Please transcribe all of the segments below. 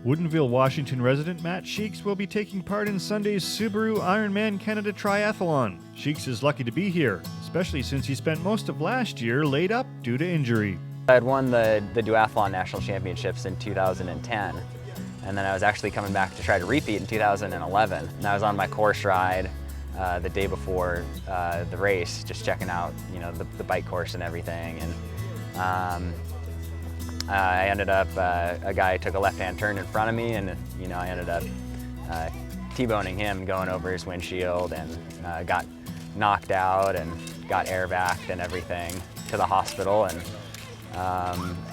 Woodinville, Washington resident Matt Sheeks will be taking part in Sunday's Subaru Ironman Canada Triathlon. Sheeks is lucky to be here, especially since he spent most of last year laid up due to injury. I had won the duathlon national championships in 2010, and then I was actually coming back to try to repeat in 2011. And I was on my course ride the day before the race, just checking out, the bike course and everything. And I ended up, a guy took a left-hand turn in front of me, and I ended up T-boning him, going over his windshield, and got knocked out and got air vac and everything to the hospital, and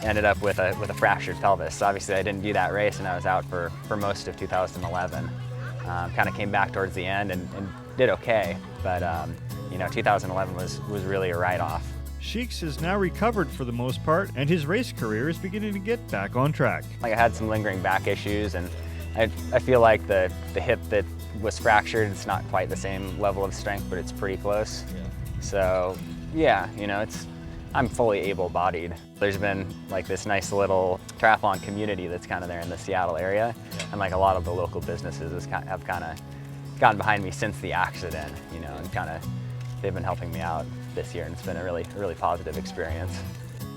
ended up with a fractured pelvis. So obviously I didn't do that race, and I was out for most of 2011. Kind of came back towards the end and did okay, but 2011 was really a write-off. Sheeks is now recovered for the most part, and his race career is beginning to get back on track. I had some lingering back issues, and I feel like the hip that was fractured, it's not quite the same level of strength, but it's pretty close. Yeah. So yeah, I'm fully able-bodied. There's been like this nice little triathlon community that's kind of there in the Seattle area, and like a lot of the local businesses have kind of gotten behind me since the accident, and they've been helping me out this year, and it's been a really positive experience.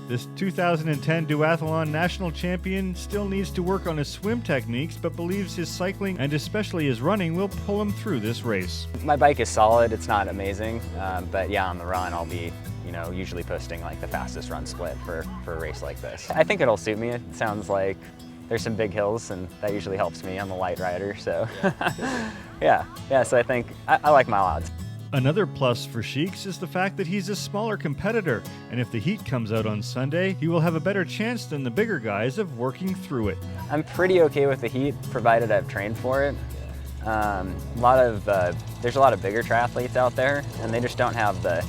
This 2010 duathlon national champion still needs to work on his swim techniques, but believes his cycling and especially his running will pull him through this race. My bike is solid, it's not amazing, but yeah, on the run I'll be usually posting like the fastest run split for a race like this. I think it'll suit me. It sounds like there's some big hills, and that usually helps me. I'm a light rider, so yeah, so I think I like my odds. Another plus for Sheeks is the fact that he's a smaller competitor, and if the heat comes out on Sunday, he will have a better chance than the bigger guys of working through it. I'm pretty okay with the heat, provided I've trained for it. There's a lot of bigger triathletes out there, and they just don't have the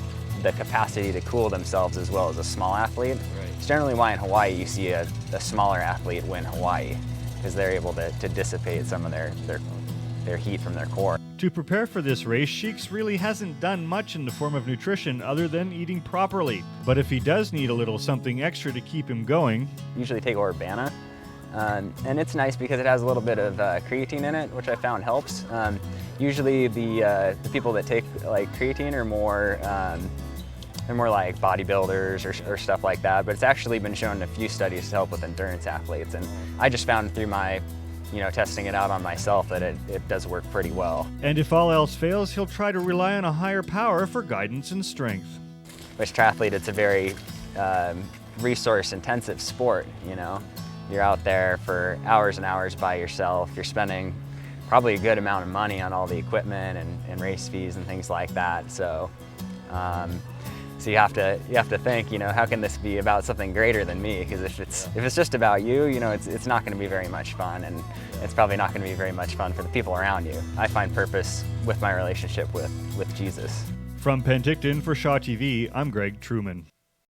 capacity to cool themselves as well as a small athlete. Right. It's generally why in Hawaii you see a smaller athlete win Hawaii, because they're able to dissipate some of their heat from their core. To prepare for this race, Sheeks really hasn't done much in the form of nutrition other than eating properly. But if he does need a little something extra to keep him going, usually take Urbana, and it's nice because it has a little bit of creatine in it, which I found helps. Usually the people that take like creatine are more they're more like bodybuilders or stuff like that, but it's actually been shown in a few studies to help with endurance athletes, and I just found through my testing it out on myself that it does work pretty well. And if all else fails, he'll try to rely on a higher power for guidance and strength. Which triathlete, it's a very resource-intensive sport, You're out there for hours and hours by yourself. You're spending probably a good amount of money on all the equipment and race fees and things like that. So you have to think, how can this be about something greater than me? Because if it's just about you, it's not going to be very much fun, and it's probably not going to be very much fun for the people around you. I find purpose with my relationship with Jesus. From Penticton for Shaw TV, I'm Greg Truman.